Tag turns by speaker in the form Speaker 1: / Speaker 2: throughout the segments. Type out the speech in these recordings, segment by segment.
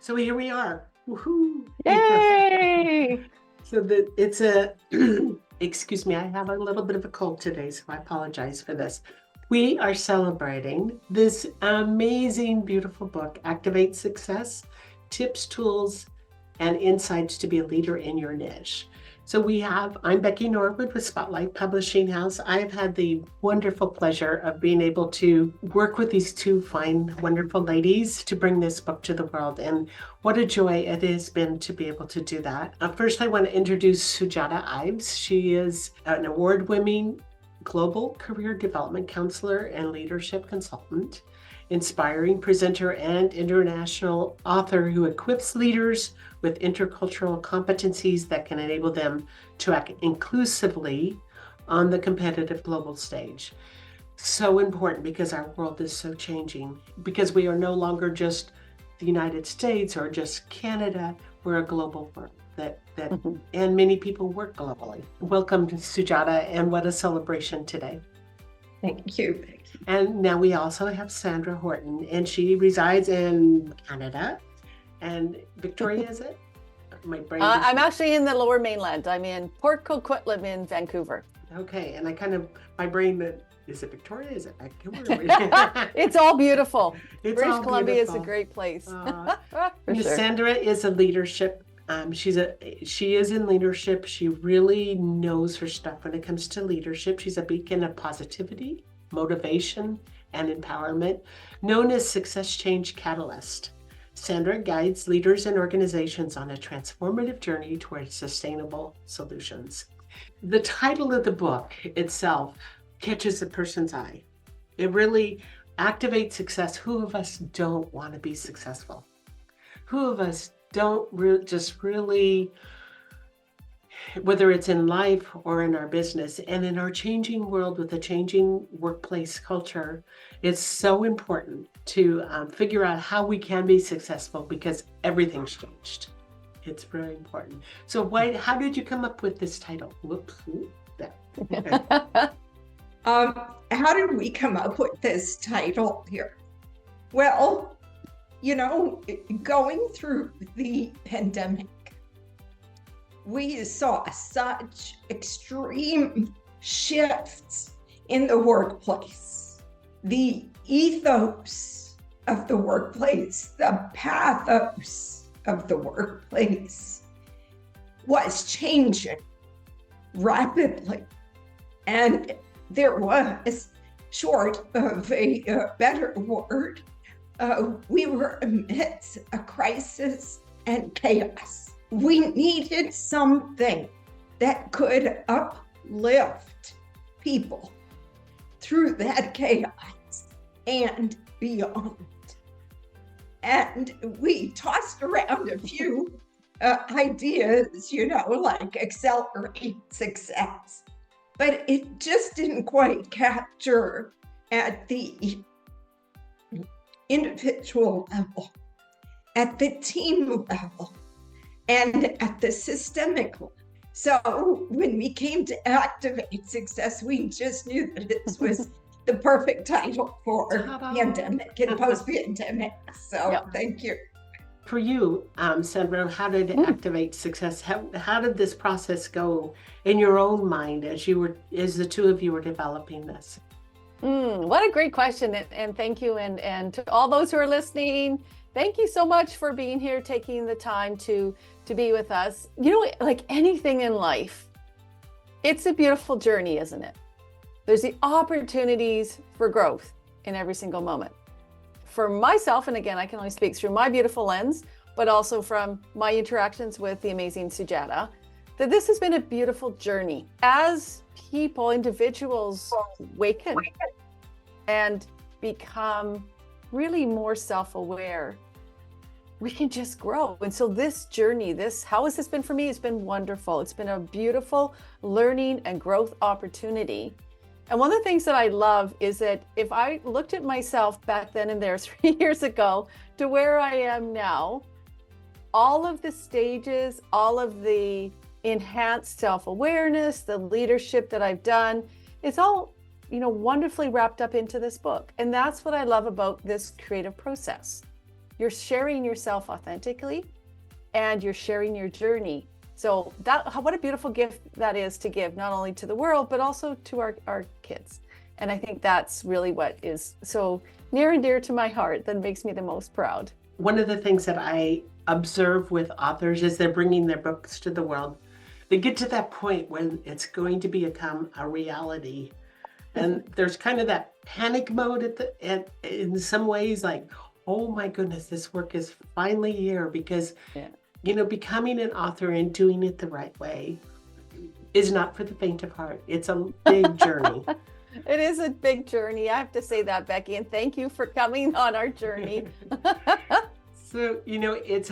Speaker 1: So here we are. Woohoo!
Speaker 2: Yay!
Speaker 1: So it's a, excuse me, I have a little bit of a cold today, so I apologize for this. We are celebrating this amazing, beautiful book, Activate Success, Tips, Tools, and Insights to be a Leader in Your Niche. So I'm Becky Norwood with Spotlight Publishing House. I've had the wonderful pleasure of being able to work with these two fine, wonderful ladies to bring this book to the world. And what a joy it has been to be able to do that. First, I want to introduce Sujata Ives. She is an award-winning global career development counselor and leadership consultant, inspiring presenter and international author who equips leaders with intercultural competencies that can enable them to act inclusively on the competitive global stage. So important because our world is so changing, because we are no longer just the United States or just Canada, we're a global world and many people work globally. Welcome to Sujata, and what a celebration today.
Speaker 3: Thank you.
Speaker 1: And now we also have Sandra Horton, and she resides in Canada. And Victoria, is it? My brain.
Speaker 2: I'm actually in the Lower Mainland. I'm in Port Coquitlam in Vancouver.
Speaker 1: Okay, and my brain, is it Victoria? Is it Vancouver?
Speaker 2: It's all beautiful.
Speaker 1: British
Speaker 2: Columbia is a great place.
Speaker 1: Sure. Sandra is a leadership. She is in leadership. She really knows her stuff when it comes to leadership. She's a beacon of positivity, motivation, and empowerment, known as Success Change Catalyst. Sandra guides leaders and organizations on a transformative journey towards sustainable solutions. The title of the book itself catches a person's eye. It really activates success. Who of us don't want to be successful? Who of us don't really, whether it's in life or in our business and in our changing world with a changing workplace culture, it's so important to figure out how we can be successful because everything's changed. It's very important. So how did you come up with this title? Whoops.
Speaker 3: How did we come up with this title here? Well, going through the pandemic, we saw such extreme shifts in the workplace. The ethos of the workplace, the pathos of the workplace was changing rapidly. And there was, short of a better word, we were amidst a crisis and chaos. We needed something that could uplift people through that chaos and beyond. And we tossed around a few ideas, like accelerate success, but it just didn't quite capture at the individual level, at the team level, and at the systemic level. So when we came to Activate Success, we just knew that this was the perfect title for pandemic and post-pandemic. So Thank you.
Speaker 1: For you, Sandra, how did Activate Success, how did this process go in your own mind as the two of you were developing this?
Speaker 2: What a great question. And thank you. And to all those who are listening, thank you so much for being here, taking the time to be with us. Like anything in life, it's a beautiful journey, isn't it? There's the opportunities for growth in every single moment. For myself, and again, I can only speak through my beautiful lens, but also from my interactions with the amazing Sujata, that this has been a beautiful journey. As people, individuals awaken and become really more self-aware, we can just grow. And so this journey, how has this been for me? It's been wonderful. It's been a beautiful learning and growth opportunity. And one of the things that I love is that if I looked at myself back then and there 3 years ago to where I am now, all of the stages, all of the enhanced self-awareness, the leadership that I've done, it's all, wonderfully wrapped up into this book. And that's what I love about this creative process. you're sharing yourself authentically and you're sharing your journey. So what a beautiful gift that is to give, not only to the world, but also to our kids. And I think that's really what is so near and dear to my heart, that makes me the most proud.
Speaker 1: One of the things that I observe with authors is they're bringing their books to the world. They get to that point when it's going to become a reality. And there's kind of that panic mode in some ways, like, oh my goodness, this work is finally here. Because, becoming an author and doing it the right way is not for the faint of heart. It's a big journey.
Speaker 2: It is a big journey. I have to say that, Becky, and thank you for coming on our journey.
Speaker 1: So, it's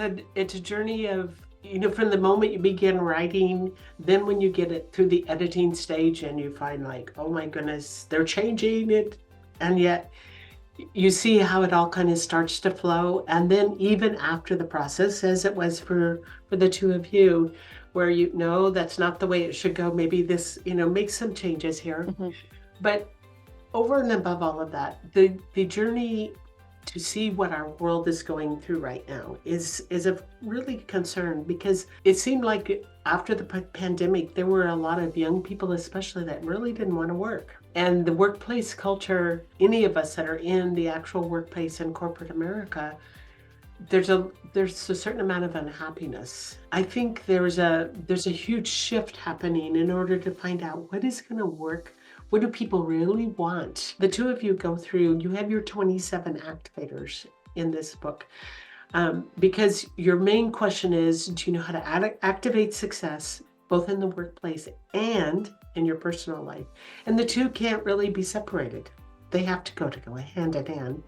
Speaker 1: a journey of, from the moment you begin writing, then when you get it through the editing stage and you find like, oh my goodness, they're changing it. And yet you see how it all kind of starts to flow. And then even after the process, as it was for the two of you, where that's not the way it should go. Maybe this, make some changes here. Mm-hmm. But over and above all of that, the journey to see what our world is going through right now is a really concern, because it seemed like after the pandemic, there were a lot of young people, especially, that really didn't want to work. And the workplace culture, any of us that are in the actual workplace in corporate America, there's a certain amount of unhappiness. I think there's a huge shift happening in order to find out what is going to work. What do people really want? The two of you go through, you have your 27 activators in this book, because your main question is, do you know how to activate success, both in the workplace and in your personal life? And the two can't really be separated. They have to go hand in hand.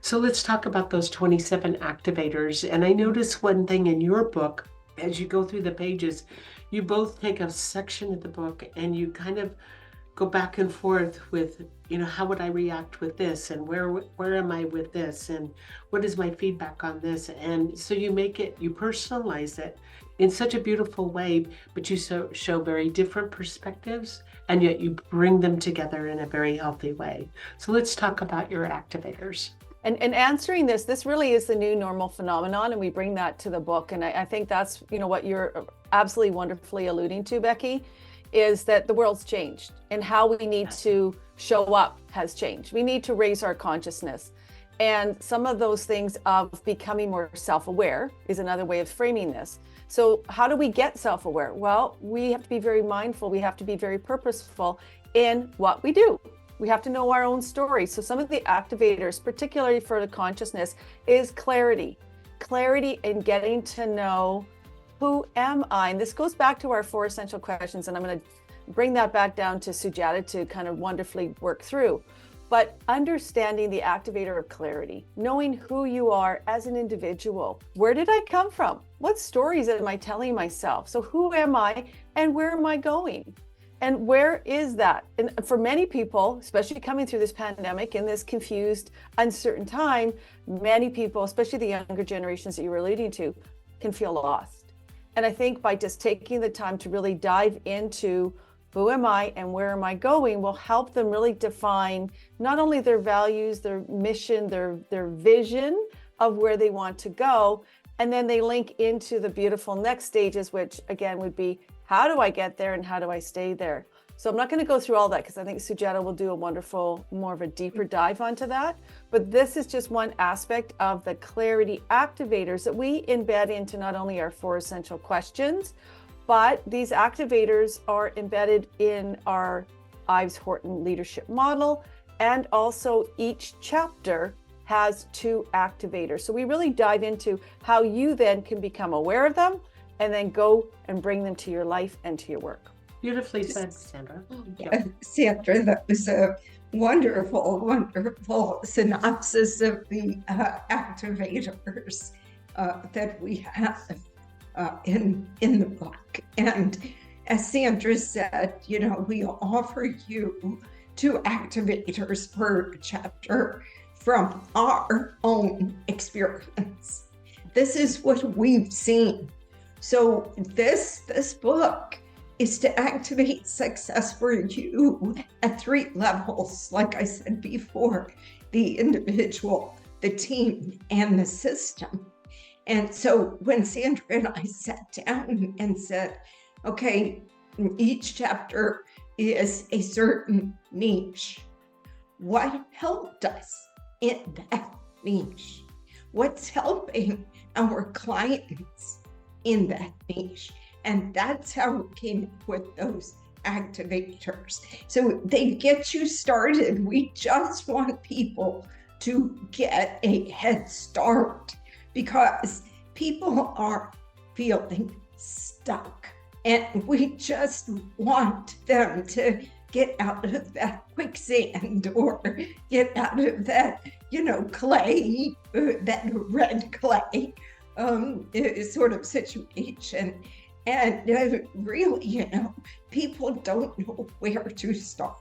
Speaker 1: So let's talk about those 27 activators. And I noticed one thing in your book, as you go through the pages, you both take a section of the book and you kind of go back and forth with, how would I react with this, and where am I with this, and what is my feedback on this? And so you personalize it in such a beautiful way, but you show very different perspectives, and yet you bring them together in a very healthy way. So let's talk about your activators.
Speaker 2: And answering this really is the new normal phenomenon, and we bring that to the book. And I think that's, what you're absolutely wonderfully alluding to, Becky, is that the world's changed and how we need to show up has changed. We need to raise our consciousness. And some of those things of becoming more self-aware is another way of framing this. So how do we get self-aware? Well, we have to be very mindful. We have to be very purposeful in what we do. We have to know our own story. So some of the activators, particularly for the consciousness, is clarity. Clarity in getting to know, who am I? And this goes back to our 4 essential questions, and I'm going to bring that back down to Sujata to kind of wonderfully work through. But understanding the activator of clarity, knowing who you are as an individual. Where did I come from? What stories am I telling myself? So who am I and where am I going? And where is that? And for many people, especially coming through this pandemic in this confused, uncertain time, many people, especially the younger generations that you were alluding to, can feel lost. And I think by just taking the time to really dive into who am I and where am I going will help them really define not only their values, their mission, their vision of where they want to go. And then they link into the beautiful next stages, which again would be, how do I get there and how do I stay there? So I'm not going to go through all that because I think Sujata will do a wonderful, more of a deeper dive onto that. But this is just one aspect of the clarity activators that we embed into not only our 4 essential questions, but these activators are embedded in our Ives Horton leadership model. And also each chapter has 2 activators. So we really dive into how you then can become aware of them and then go and bring them to your life and to your work.
Speaker 1: Beautifully said, Sandra.
Speaker 3: Sandra, that was a wonderful, wonderful synopsis of the activators that we have in the book. And as Sandra said, we offer you 2 activators per chapter from our own experience. This is what we've seen. So this book is to activate success for you at 3 levels. Like I said before, the individual, the team and the system. And so when Sandra and I sat down and said, okay, each chapter is a certain niche, what helped us in that niche? What's helping our clients in that niche? And that's how we came up with those activators. So they get you started. We just want people to get a head start because people are feeling stuck. And we just want them to get out of that quicksand or get out of that, clay, that red clay sort of situation. And really, people don't know where to start.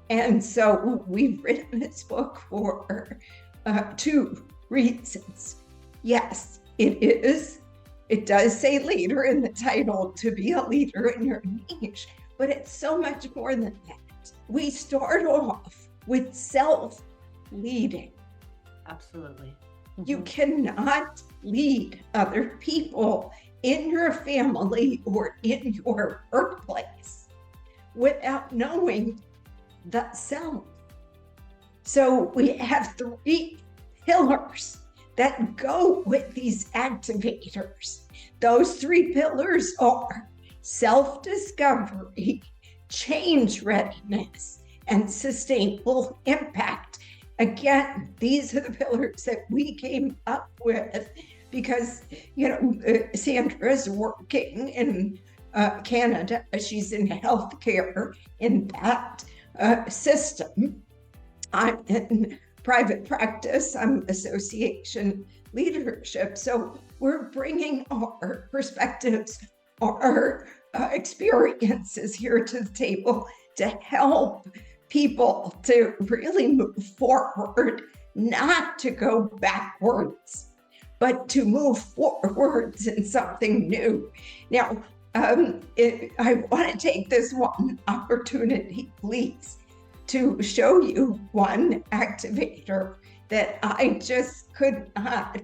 Speaker 3: And so we've written this book for 2 reasons. Yes, it does say leader in the title, to be a leader in your niche, but it's so much more than that. We start off with self-leading.
Speaker 1: Absolutely.
Speaker 3: You cannot lead other people in your family or in your workplace without knowing the self. So we have 3 pillars that go with these activators. Those 3 pillars are self-discovery, change readiness, and sustainable impact. Again, these are the pillars that we came up with because, Sandra's working in Canada. She's in healthcare in that system. I'm in private practice. I'm association leadership. So we're bringing our perspectives, our experiences here to the table to help people to really move forward, not to go backwards, but to move forwards in something new. Now, I want to take this one opportunity, please, to show you one activator that I just could not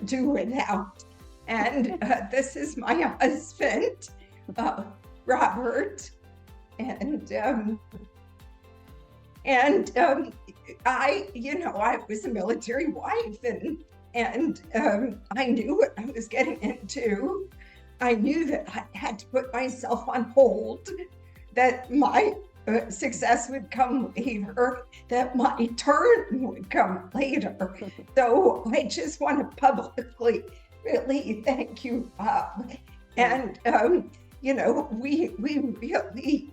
Speaker 3: do without. And this is my husband, Robert, and I was a military wife, and I knew what I was getting into. I knew that I had to put myself on hold, that my success would come later, that my turn would come later. So I just want to publicly really thank you, Bob. And, we really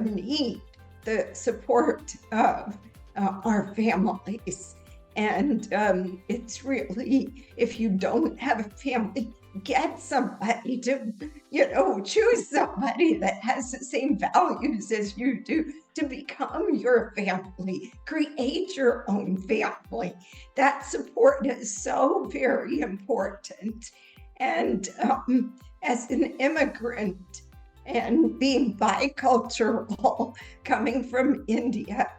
Speaker 3: need the support of our families. And it's really, if you don't have a family, get somebody to, choose somebody that has the same values as you do to become your family. Create your own family. That support is so very important. And as an immigrant and being bicultural, coming from India,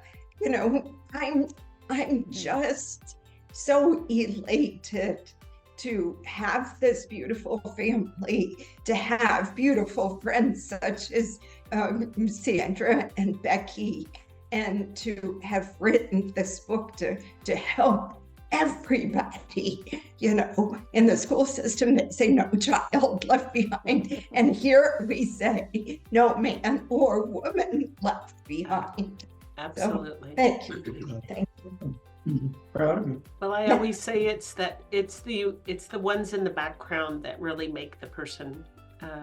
Speaker 3: I'm just so elated to have this beautiful family, to have beautiful friends such as Sandra and Becky, and to have written this book to help everybody, in the school system. They say no child left behind. And here we say no man or woman left behind.
Speaker 1: Absolutely.
Speaker 3: So, thank you. Thank you.
Speaker 4: Proud of you.
Speaker 1: Well, I always say it's the ones in the background that really make the person. They're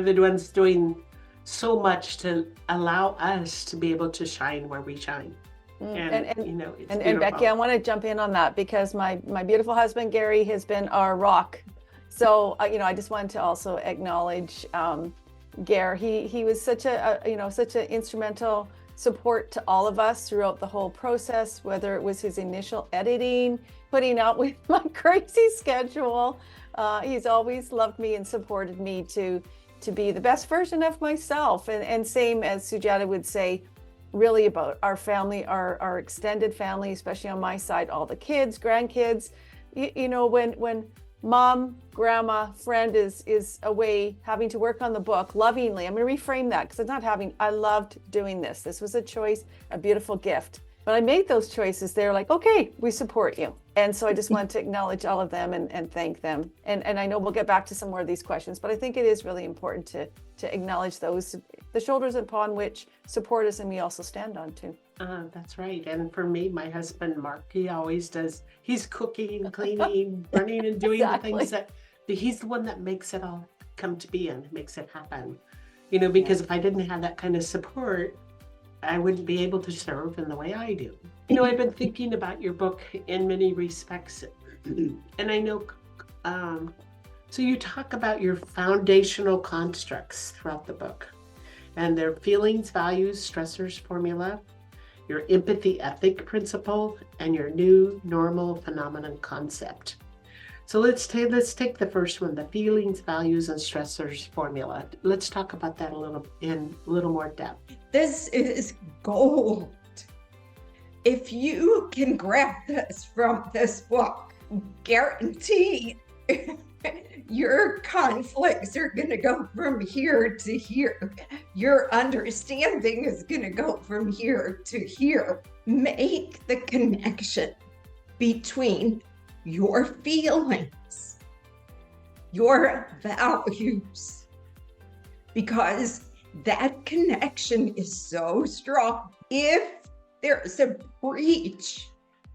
Speaker 1: the ones doing so much to allow us to be able to shine where we shine.
Speaker 2: And Becky, I want to jump in on that because my beautiful husband Gary has been our rock. So I just wanted to also acknowledge Gary. He was such an instrumental support to all of us throughout the whole process, whether it was his initial editing, putting out with my crazy schedule. He's always loved me and supported me to be the best version of myself. And same as Sujata would say, really about our family, our extended family, especially on my side, all the kids, grandkids. You know, when mom, grandma, friend is away having to work on the book lovingly. I'm going to reframe that because I loved doing this. This was a choice, a beautiful gift. When I made those choices, they're like, okay, we support you. And so I just want to acknowledge all of them and thank them. And I know we'll get back to some more of these questions, but I think it is really important to acknowledge those, the shoulders upon which support us and we also stand on too.
Speaker 1: That's right. And for me, my husband, Mark, he always does, he's cooking, cleaning, running and doing
Speaker 2: Exactly.
Speaker 1: the things that, he's the one that makes it all come to be and makes it happen. You know, because if I didn't have that kind of support, I wouldn't be able to serve in the way I do. You know, I've been thinking about your book in many respects, and I know, so you talk about your foundational constructs throughout the book, and their feelings, values, stressors formula, your empathy ethic principle, and your new normal phenomenon concept. So let's take the first one, the feelings, values, and stressors formula. Let's talk about that in a little more depth.
Speaker 3: This is gold. If you can grab this from this book, guarantee your conflicts are going to go from here to here. Your understanding is going to go from here to here. Make the connection between your feelings, your values, because that connection is so strong. If there's a breach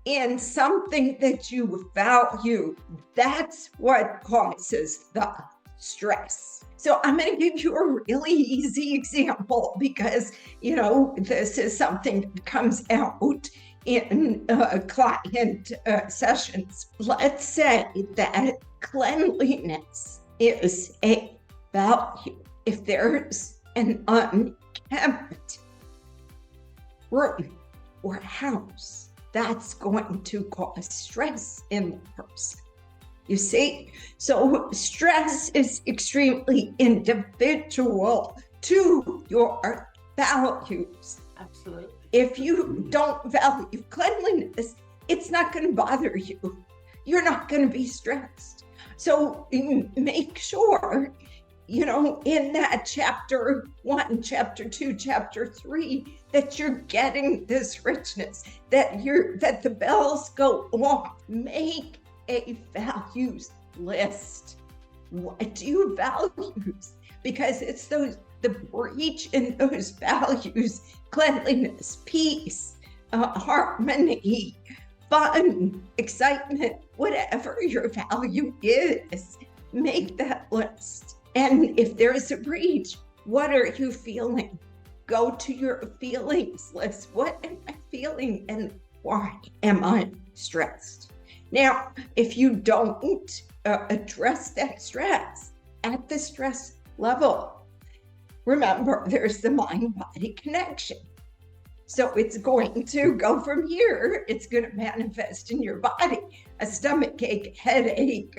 Speaker 3: in something that you value, that's what causes the stress. So I'm going to give you a really easy example because, you know, this is something that comes out in client sessions. Let's say that cleanliness is a value. If there's an unkempt room or house, that's going to cause stress in the person. You see? So stress is extremely individual to your values.
Speaker 1: Absolutely.
Speaker 3: If you don't value cleanliness, it's not going to bother you. You're not going to be stressed. So make sure, you know, in that chapter 1, chapter 2, chapter 3, that you're getting this richness, that the bells go off. Make a values list. What do you value? Because it's the breach in those values: cleanliness, peace, harmony, fun, excitement, whatever your value is, make that list. And if there is a breach, what are you feeling? Go to your feelings list. What am I feeling and why am I stressed? Now, if you don't address that stress at the stress level, remember there's the mind-body connection. So it's going to go from here. It's going to manifest in your body: a stomach ache, headache,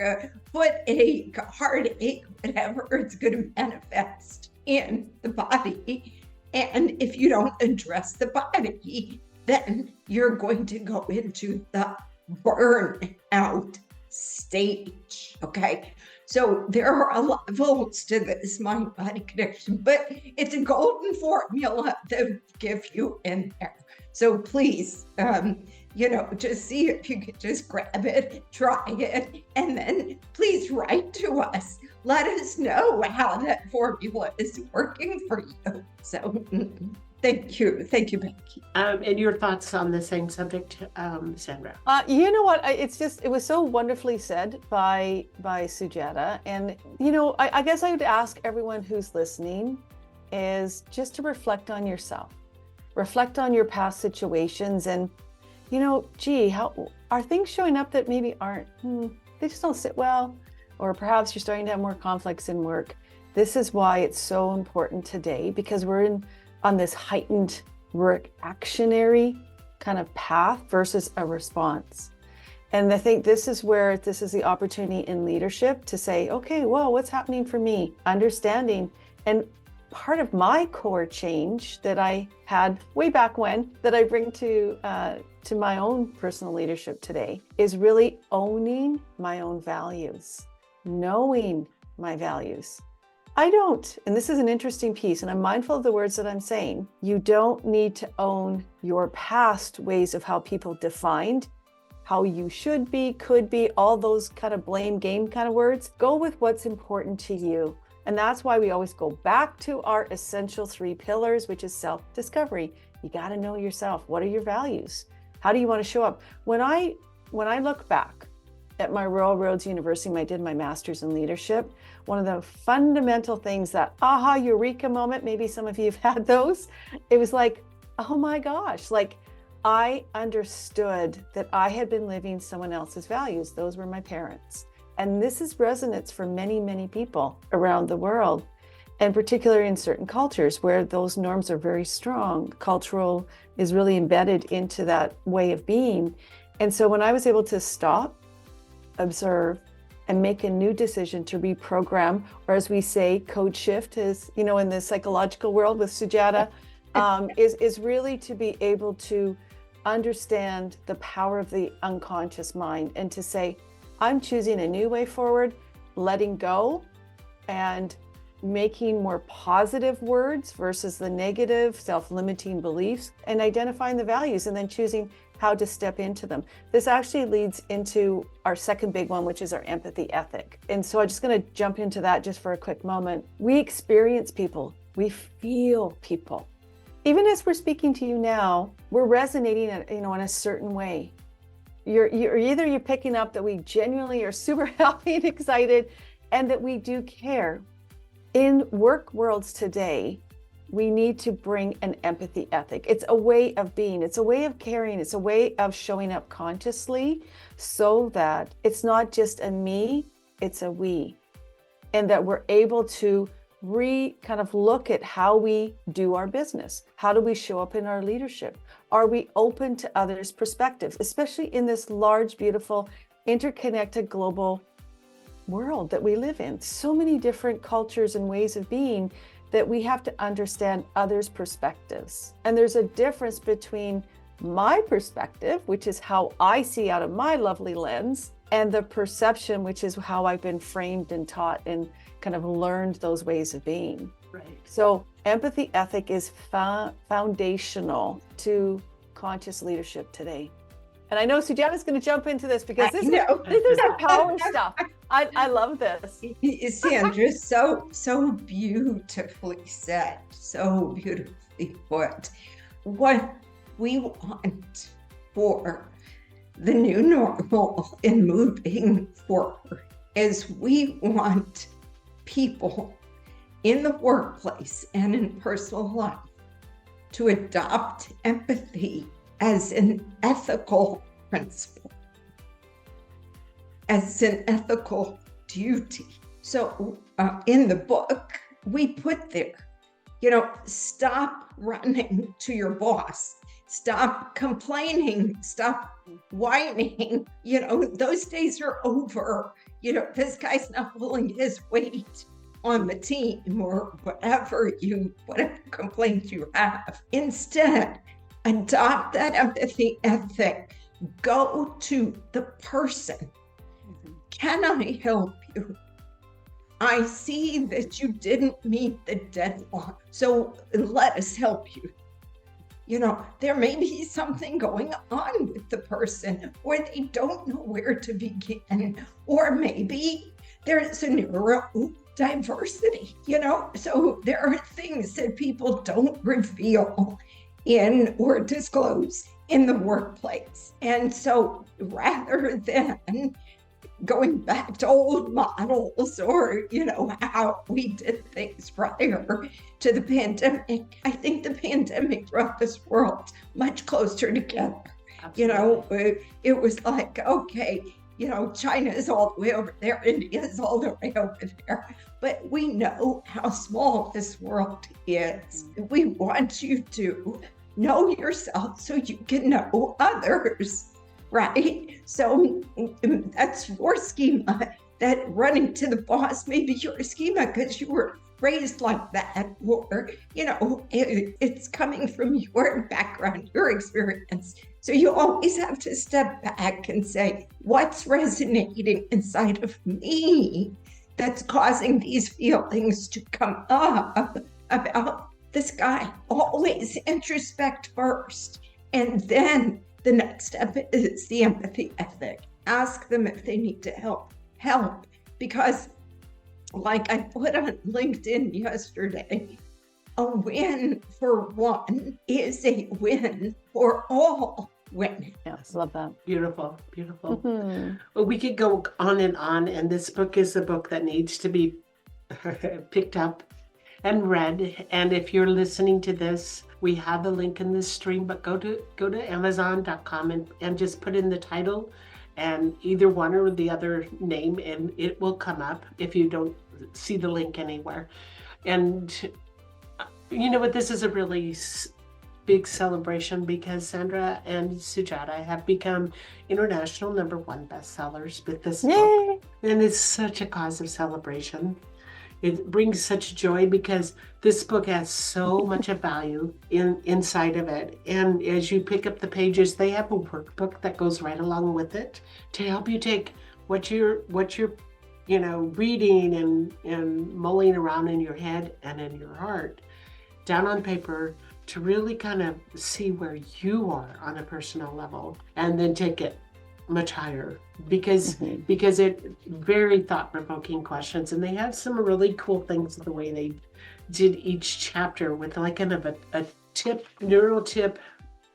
Speaker 3: foot ache, heartache, whatever. It's going to manifest in the body. And if you don't address the body, then you're going to go into the burnout stage. Okay. So there are levels to this mind-body connection, but it's a golden formula to give you in there. So please, you know, just see if you could just grab it, try it, and then please write to us. Let us know how that formula is working for you. So thank you, Becky.
Speaker 1: And your thoughts on the same subject, Sandra?
Speaker 2: You know what? It was so wonderfully said by Sujata. And, you know, I guess I would ask everyone who's listening is just to reflect on yourself, reflect on your past situations, and, you know, gee, how are things showing up that maybe aren't, they just don't sit well, or perhaps you're starting to have more conflicts in work. This is why it's so important today, because we're on this heightened reactionary kind of path versus a response. And I think this is the opportunity in leadership to say, okay, whoa, what's happening for me? Understanding and part of my core change that I had way back when that I bring to my own personal leadership today is really owning my own values, knowing my values. I don't, and this is an interesting piece, and I'm mindful of the words that I'm saying. You don't need to own your past ways of how people defined how you should be, could be, all those kind of blame game kind of words. Go with what's important to you. And that's why we always go back to our essential 3 pillars, which is self-discovery. You got to know yourself. What are your values? How do you want to show up? When I look back at my Royal Roads University, when I did my master's in leadership, one of the fundamental things, that aha, eureka moment, maybe some of you have had those, it was like, oh my gosh, like I understood that I had been living someone else's values. Those were my parents. And this is resonance for many, many people around the world, and particularly in certain cultures where those norms are very strong. Cultural is really embedded into that way of being. And so when I was able to stop, observe, and make a new decision to reprogram, or as we say, code shift, is, you know, in the psychological world with Sujata, is really to be able to understand the power of the unconscious mind and to say, I'm choosing a new way forward, letting go and making more positive words versus the negative self-limiting beliefs, and identifying the values and then choosing how to step into them. This actually leads into our second big one, which is our empathy ethic. And so I'm just going to jump into that just for a quick moment. We experience people, we feel people. Even as we're speaking to you now, we're resonating in a certain way. You're picking up that we genuinely are super happy and excited, and that we do care. In work worlds today, we need to bring an empathy ethic. It's a way of being, it's a way of caring, it's a way of showing up consciously so that it's not just a me, it's a we. And that we're able to kind of look at how we do our business. How do we show up in our leadership? Are we open to others' perspectives, especially in this large, beautiful, interconnected global world that we live in? So many different cultures and ways of being that we have to understand others' perspectives. And there's a difference between my perspective, which is how I see out of my lovely lens, and the perception, which is how I've been framed and taught and kind of learned those ways of being.
Speaker 1: Right.
Speaker 2: So empathy ethic is foundational to conscious leadership today. And I know Sujata's going to jump into this because this is our power stuff. I love this.
Speaker 3: Sandra, so beautifully said, so beautifully put. What we want for the new normal in moving forward is we want people in the workplace and in personal life to adopt empathy as an ethical principle, as an ethical duty. So in the book, we put there, stop running to your boss, stop complaining, stop whining. Those days are over. This guy's not pulling his weight on the team or whatever complaints you have. Instead, adopt that empathy ethic. Go to the person. Can I help you? I see that you didn't meet the deadline, so let us help you. There may be something going on with the person where they don't know where to begin, or maybe there's a neurodiversity, so there are things that people don't reveal in or disclose in the workplace. And so rather than going back to old models or, how we did things prior to the pandemic, I think the pandemic brought this world much closer together. Absolutely. It was like, okay, China is all the way over there, India is all the way over there, but we know how small this world is. We want you to know yourself so you can know others, right? So that's your schema. That running to the boss may be your schema because you were raised like that, or, it's coming from your background, your experience. So you always have to step back and say, what's resonating inside of me that's causing these feelings to come up about this guy? Always introspect first. And then the next step is the empathy ethic. Ask them if they need to help. Because like I put on LinkedIn yesterday, a win for one is a win for all women.
Speaker 2: Yes, love that.
Speaker 1: Beautiful, beautiful.
Speaker 2: Mhm.
Speaker 1: Well, we could go on, and this book is a book that needs to be picked up and read. And if you're listening to this, we have a link in this stream, but go to Amazon.com and just put in the title and either one or the other name, and it will come up if you don't see the link anywhere. And you know what, this is a really big celebration because Sandra and Sujata have become international #1 bestsellers with this book.
Speaker 2: Yay!
Speaker 1: And it's such a cause of celebration. It brings such joy because this book has so much of value inside of it. And as you pick up the pages, they have a workbook that goes right along with it to help you take what you're reading and mulling around in your head and in your heart down on paper to really kind of see where you are on a personal level, and then take it much higher because it very thought-provoking questions, and they have some really cool things the way they did each chapter with like kind of a neural tip.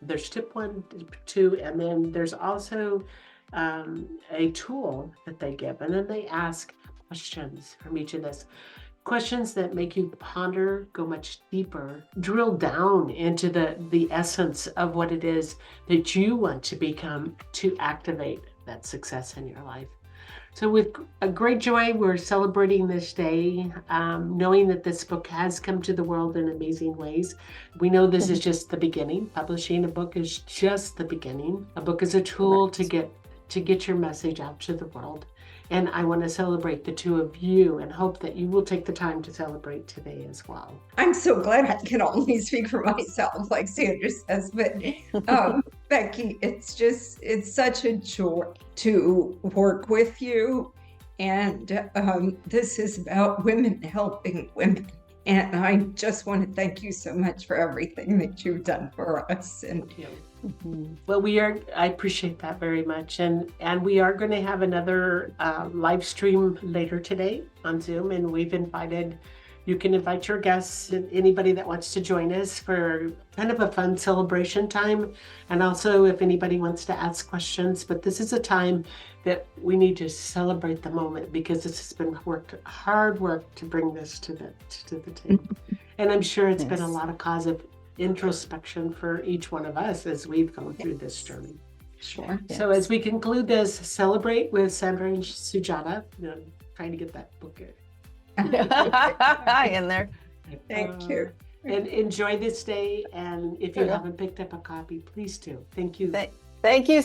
Speaker 1: There's tip 1, 2, and then there's also a tool that they give, and then they ask questions from each of this. Questions that make you ponder, go much deeper, drill down into the essence of what it is that you want to become to activate that success in your life. So with a great joy, we're celebrating this day, knowing that this book has come to the world in amazing ways. We know this is just the beginning. Publishing a book is just the beginning. A book is a tool to get your message out to the world. And I want to celebrate the two of you and hope that you will take the time to celebrate today as well.
Speaker 3: I'm so glad I can only speak for myself, like Sandra says, but Becky, it's such a joy to work with you. And this is about women helping women. And I just want to thank you so much for everything that you've done for us. And
Speaker 1: Thank you. Well, I appreciate that very much. And we are going to have another live stream later today on Zoom. And you can invite your guests and anybody that wants to join us for kind of a fun celebration time. And also if anybody wants to ask questions, but this is a time that we need to celebrate the moment because this has been hard work to bring this to the table. And I'm sure it's been a lot of cause of introspection for each one of us as we've gone through this journey.
Speaker 3: sure.
Speaker 1: So as we conclude this, celebrate with Sandra and Sujata, trying to get that book
Speaker 2: in there.
Speaker 3: Thank you.
Speaker 1: And enjoy this day. And if you haven't picked up a copy, please do. Thank you.
Speaker 2: Thank you,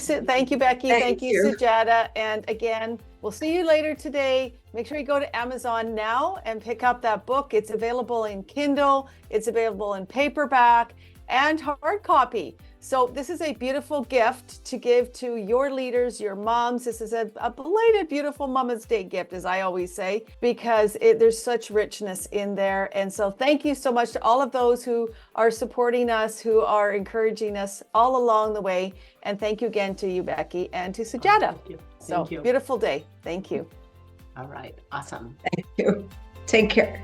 Speaker 2: Becky. Thank you,
Speaker 3: you.
Speaker 2: Sujata. And again, we'll see you later today. Make sure you go to Amazon now and pick up that book. It's available in Kindle. It's available in paperback and hard copy. So this is a beautiful gift to give to your leaders, your moms. This is a belated, beautiful Mama's Day gift, as I always say, because there's such richness in there. And so thank you so much to all of those who are supporting us, who are encouraging us all along the way. And thank you again to you, Becky, and to Sujata.
Speaker 1: Thank you.
Speaker 2: Beautiful day. Thank you.
Speaker 1: All right. Awesome.
Speaker 3: Thank you. Take care.